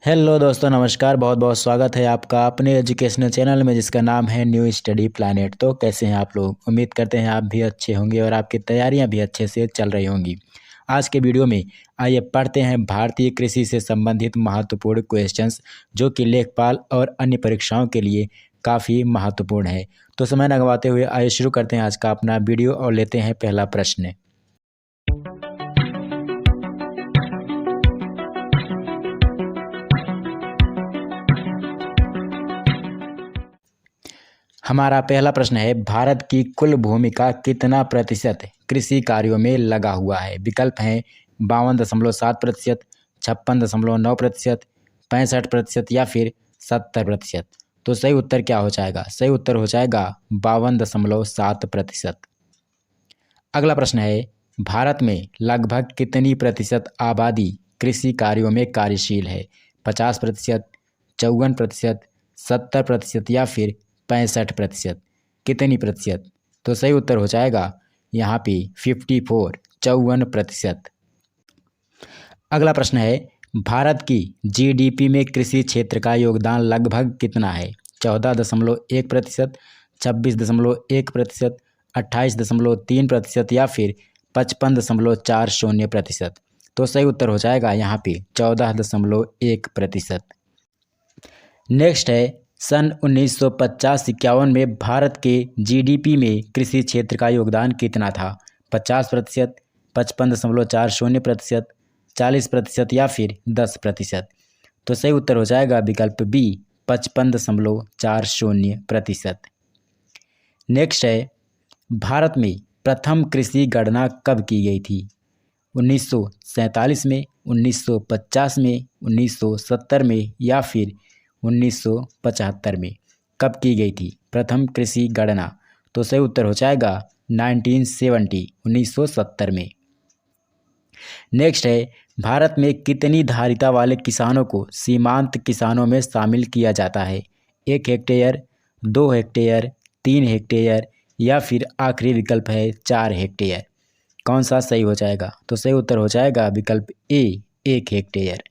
Hello दोस्तों, नमस्कार। बहुत बहुत स्वागत है आपका अपने एजुकेशनल चैनल में जिसका नाम है न्यू स्टडी प्लैनेट। तो कैसे हैं आप लोग? उम्मीद करते हैं आप भी अच्छे होंगे और आपकी तैयारियां भी अच्छे से चल रही होंगी। आज के वीडियो में आइए पढ़ते हैं भारतीय कृषि से संबंधित महत्वपूर्ण क्वेश्चंस जो कि लेखपाल और अन्य परीक्षाओं के लिए काफ़ी महत्वपूर्ण है। तो समय न गंवाते हुए आइए शुरू करते हैं आज का अपना वीडियो और लेते हैं पहला प्रश्न। हमारा पहला प्रश्न है, भारत की कुल भूमि का कितना प्रतिशत कृषि कार्यों में लगा हुआ है? विकल्प हैं 52.7%, 56.9%, 65% या फिर 70%। तो सही उत्तर क्या हो जाएगा? सही उत्तर हो जाएगा 52.7%। अगला प्रश्न है, भारत में लगभग कितनी प्रतिशत आबादी कृषि कार्यों में कार्यशील है? 50%, 54%, 70% या फिर 65%। कितनी प्रतिशत? तो सही उत्तर हो जाएगा यहाँ पे 54, 54%। अगला प्रश्न है, भारत की जीडीपी में कृषि क्षेत्र का योगदान लगभग कितना है? 14.1%, 26.1%, 28.3% या फिर 55.40%। तो सही उत्तर हो जाएगा यहाँ पे 14.1%। नेक्स्ट है, सन 1950-51 में भारत के जीडीपी में कृषि क्षेत्र का योगदान कितना था? 50%, 55.40%, 40% या फिर 10%। तो सही उत्तर हो जाएगा विकल्प बी 55.40%। नेक्स्ट है, भारत में प्रथम कृषि गणना कब की गई थी? 1947 में, 1950 में, 1970 में या फिर 1975 में? कब की गई थी प्रथम कृषि गणना? तो सही उत्तर हो जाएगा 1970 में। नेक्स्ट है, भारत में कितनी धारिता वाले किसानों को सीमांत किसानों में शामिल किया जाता है? 1 हेक्टेयर, 2 हेक्टेयर, 3 हेक्टेयर या फिर आखिरी विकल्प है 4 हेक्टेयर। कौन सा सही हो जाएगा? तो सही उत्तर हो जाएगा विकल्प ए 1 हेक्टेयर।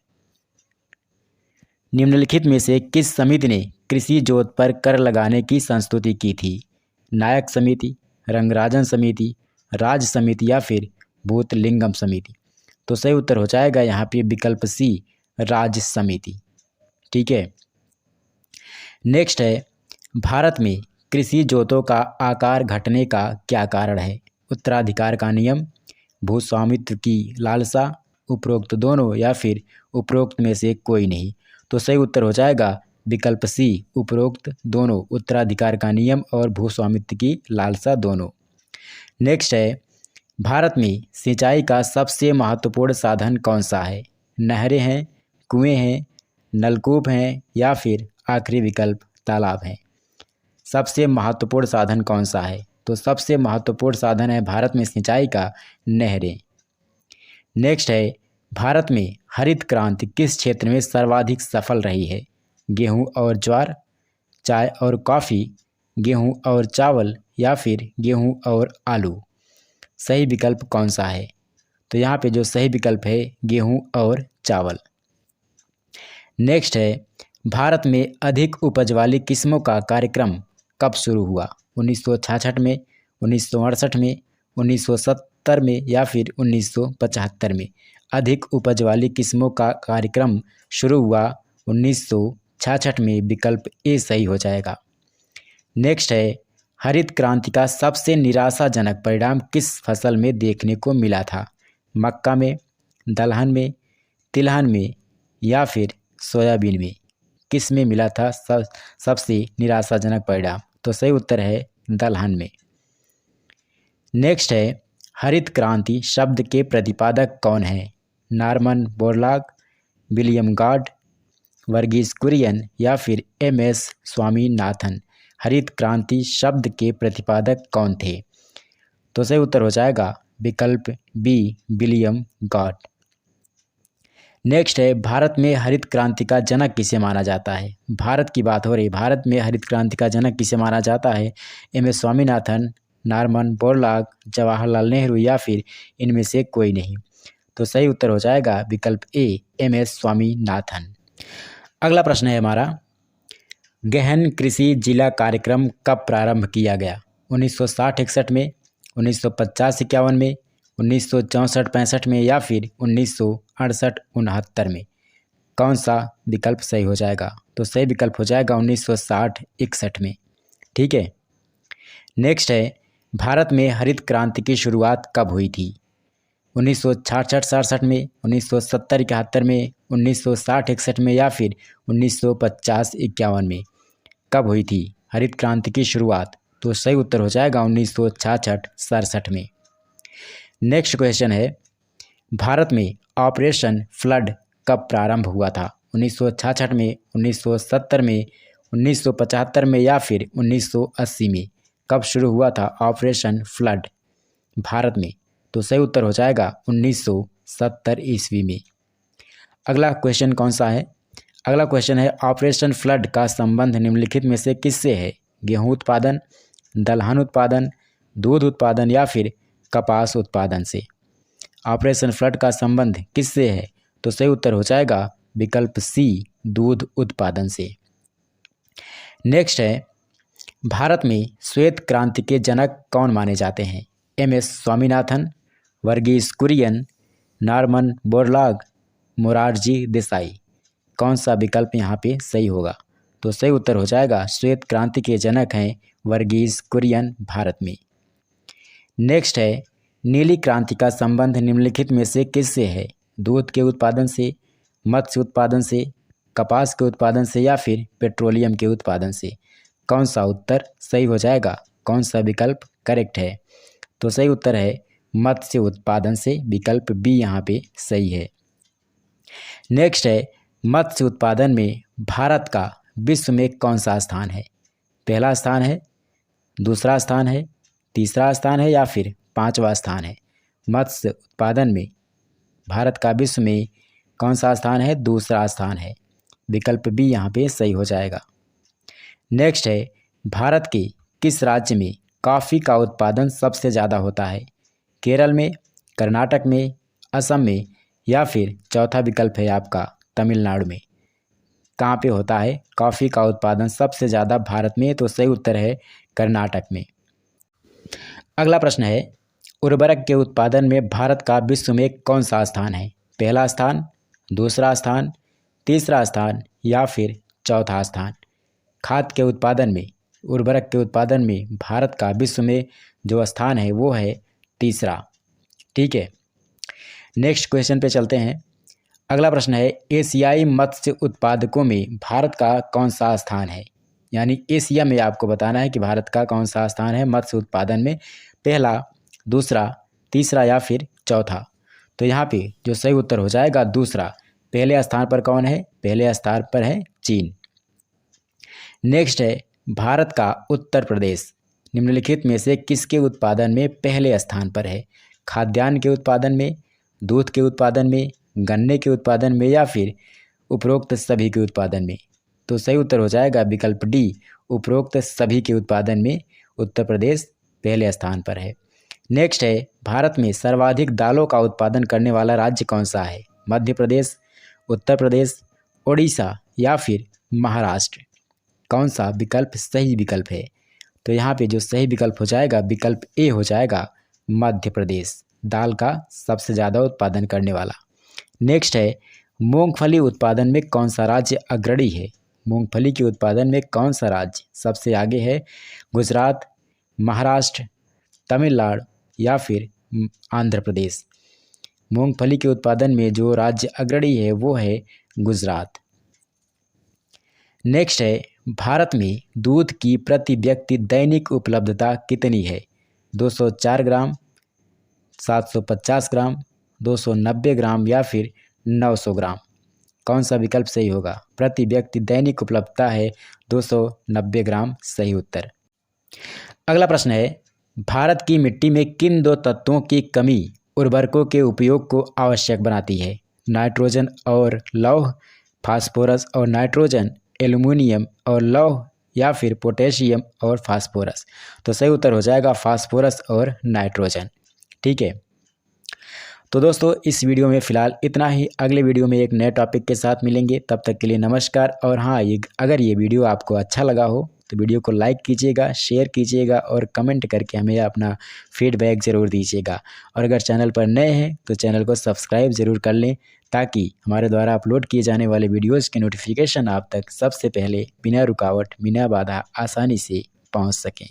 निम्नलिखित में से किस समिति ने कृषि जोत पर कर लगाने की संस्तुति की थी? नायक समिति, रंगराजन समिति, राज्य समिति या फिर भूतलिंगम समिति? तो सही उत्तर हो जाएगा यहाँ पे विकल्प सी राज्य समिति। ठीक है। नेक्स्ट है, भारत में कृषि जोतों का आकार घटने का क्या कारण है? उत्तराधिकार का नियम, भूस्वामित्व की लालसा, उपरोक्त दोनों या फिर उपरोक्त में से कोई नहीं? तो सही उत्तर हो जाएगा विकल्प सी उपरोक्त दोनों, उत्तराधिकार का नियम और भूस्वामित्व की लालसा दोनों। नेक्स्ट है, भारत में सिंचाई का सबसे महत्वपूर्ण साधन कौन सा है? नहरें हैं, कुएं हैं, नलकूप हैं या फिर आखिरी विकल्प तालाब हैं? सबसे महत्वपूर्ण साधन कौन सा है? तो सबसे महत्वपूर्ण साधन है भारत में सिंचाई का नहरें। नेक्स्ट है, भारत में हरित क्रांति किस क्षेत्र में सर्वाधिक सफल रही है? गेहूं और ज्वार, चाय और कॉफ़ी, गेहूं और चावल या फिर गेहूं और आलू? सही विकल्प कौन सा है? तो यहाँ पे जो सही विकल्प है गेहूं और चावल। नेक्स्ट है, भारत में अधिक उपज वाली किस्मों का कार्यक्रम कब शुरू हुआ? 1966 में, 1968 में, 1970 में या फिर 1975 में? अधिक उपज वाली किस्मों का कार्यक्रम शुरू हुआ 1966 में, विकल्प ए सही हो जाएगा। नेक्स्ट है, हरित क्रांति का सबसे निराशाजनक परिणाम किस फसल में देखने को मिला था? मक्का में, दलहन में, तिलहन में या फिर सोयाबीन में? किस में मिला था सबसे निराशाजनक परिणाम? तो सही उत्तर है दलहन में। नेक्स्ट है, हरित क्रांति शब्द के प्रतिपादक कौन है? Norman Borlaug, William Gaud, Verghese Kurien या फिर एम.एस. स्वामीनाथन? हरित क्रांति शब्द के प्रतिपादक कौन थे? तो सही उत्तर हो जाएगा विकल्प बी विलियम गॉड। नेक्स्ट है, भारत में हरित क्रांति का जनक किसे माना जाता है? भारत की बात हो रही, भारत में हरित क्रांति का जनक किसे माना जाता है? एम.एस. स्वामीनाथन, नॉर्मन बोरलॉग, जवाहरलाल नेहरू या फिर इनमें से कोई नहीं? तो सही उत्तर हो जाएगा विकल्प ए एम.एस. स्वामीनाथन। अगला प्रश्न है हमारा, गहन कृषि जिला कार्यक्रम कब प्रारंभ किया गया? 1960-61 में, 1950-51 में, 1964-65 में या फिर 1968-69 में? कौन सा विकल्प सही हो जाएगा? तो सही विकल्प हो जाएगा 1960-61 में। ठीक है। नेक्स्ट है, भारत में हरित क्रांति की शुरुआत कब हुई थी? 1966-67 में, 1970-71 में, 1960-61 में या फिर 1950-51 में? कब हुई थी हरित क्रांति की शुरुआत? तो सही उत्तर हो जाएगा 1966-67 में। नेक्स्ट क्वेश्चन है, भारत में ऑपरेशन फ्लड कब प्रारंभ हुआ था? 1966 में, 1970 में, 1975 में या फिर 1980 में? कब शुरू हुआ था ऑपरेशन फ्लड भारत में? तो सही उत्तर हो जाएगा 1970 ईस्वी में। अगला क्वेश्चन कौन सा है? अगला क्वेश्चन है, ऑपरेशन फ्लड का संबंध निम्नलिखित में से किससे है? गेहूं उत्पादन, दलहन उत्पादन, दूध उत्पादन या फिर कपास उत्पादन से? ऑपरेशन फ्लड का संबंध किससे है? तो सही उत्तर हो जाएगा विकल्प सी, दूध उत्पादन से। नेक्स्ट है, भारत में श्वेत क्रांति के जनक कौन माने जाते हैं? एम.एस. Swaminathan, Verghese Kurien, Norman Borlaug, Morarji Desai? कौन सा विकल्प यहाँ पे सही होगा? तो सही उत्तर हो जाएगा श्वेत क्रांति के जनक हैं वर्गीस कुरियन भारत में। नेक्स्ट है, नीली क्रांति का संबंध निम्नलिखित में से किससे है? दूध के उत्पादन से, मत्स्य उत्पादन से, कपास के उत्पादन से या फिर पेट्रोलियम के उत्पादन से? कौन सा उत्तर सही हो जाएगा? कौन सा विकल्प करेक्ट है? तो सही उत्तर है मत्स्य उत्पादन से, विकल्प बी यहाँ पे सही है। नेक्स्ट है, मत्स्य उत्पादन में भारत का विश्व में कौन सा स्थान है? पहला स्थान है, दूसरा स्थान है, तीसरा स्थान है या फिर पांचवा स्थान है? मत्स्य उत्पादन में भारत का विश्व में कौन सा स्थान है? दूसरा स्थान है, विकल्प बी यहाँ पे सही हो जाएगा। नेक्स्ट है, भारत के किस राज्य में कॉफ़ी का उत्पादन सबसे ज़्यादा होता है? केरल में, कर्नाटक में, असम में या फिर चौथा विकल्प है आपका तमिलनाडु में? कहाँ पे होता है कॉफ़ी का उत्पादन सबसे ज़्यादा भारत में? तो सही उत्तर है कर्नाटक में। अगला प्रश्न है, उर्वरक के उत्पादन में भारत का विश्व में कौन सा स्थान है? पहला स्थान, दूसरा स्थान, तीसरा स्थान या फिर चौथा स्थान? खाद के उत्पादन में, उर्वरक के उत्पादन में भारत का विश्व में जो स्थान है वो है तीसरा। ठीक है। नेक्स्ट क्वेश्चन पे चलते हैं। अगला प्रश्न है, एशियाई मत्स्य उत्पादकों में भारत का कौन सा स्थान है? यानी एशिया में आपको बताना है कि भारत का कौन सा स्थान है मत्स्य उत्पादन में, पहला, दूसरा, तीसरा या फिर चौथा? तो यहाँ पे जो सही उत्तर हो जाएगा दूसरा। पहले स्थान पर कौन है? पहले स्थान पर है चीन। नेक्स्ट है, भारत का उत्तर प्रदेश निम्नलिखित में से किसके उत्पादन में पहले स्थान पर है? खाद्यान्न के उत्पादन में, दूध के उत्पादन में, गन्ने के उत्पादन में या फिर उपरोक्त सभी के उत्पादन में? तो सही उत्तर हो जाएगा विकल्प डी, उपरोक्त सभी के उत्पादन में उत्तर प्रदेश पहले स्थान पर है। नेक्स्ट है, भारत में सर्वाधिक दालों का उत्पादन करने वाला राज्य कौन सा है? मध्य प्रदेश, उत्तर प्रदेश, ओडिशा या फिर महाराष्ट्र? कौन सा विकल्प सही विकल्प है? तो यहाँ पे जो सही विकल्प हो जाएगा विकल्प ए हो जाएगा, मध्य प्रदेश, दाल का सबसे ज़्यादा उत्पादन करने वाला। नेक्स्ट है, मूंगफली उत्पादन में कौन सा राज्य अग्रणी है? मूंगफली के उत्पादन में कौन सा राज्य सबसे आगे है? गुजरात, महाराष्ट्र, तमिलनाडु या फिर आंध्र प्रदेश? मूंगफली के उत्पादन में जो राज्य अग्रणी है वो है गुजरात। नेक्स्ट है, भारत में दूध की प्रति व्यक्ति दैनिक उपलब्धता कितनी है? 204 ग्राम, 750 ग्राम, 290 ग्राम या फिर 900 ग्राम? कौन सा विकल्प सही होगा? प्रति व्यक्ति दैनिक उपलब्धता है 290 ग्राम, सही उत्तर। अगला प्रश्न है, भारत की मिट्टी में किन दो तत्वों की कमी उर्वरकों के उपयोग को आवश्यक बनाती है? नाइट्रोजन और लौह, फास्फोरस और नाइट्रोजन, एल्युमिनियम और लौह या फिर पोटेशियम और फास्फोरस? तो सही उत्तर हो जाएगा फास्फोरस और नाइट्रोजन। ठीक है। तो दोस्तों इस वीडियो में फ़िलहाल इतना ही। अगले वीडियो में एक नए टॉपिक के साथ मिलेंगे, तब तक के लिए नमस्कार। और हाँ, अगर ये वीडियो आपको अच्छा लगा हो तो वीडियो को लाइक कीजिएगा, शेयर कीजिएगा और कमेंट करके हमें अपना फीडबैक ज़रूर दीजिएगा। और अगर चैनल पर नए हैं तो चैनल को सब्सक्राइब ज़रूर कर लें, ताकि हमारे द्वारा अपलोड किए जाने वाले वीडियोज़ की नोटिफिकेशन आप तक सबसे पहले बिना रुकावट, बिना बाधा आसानी से पहुँच सकें।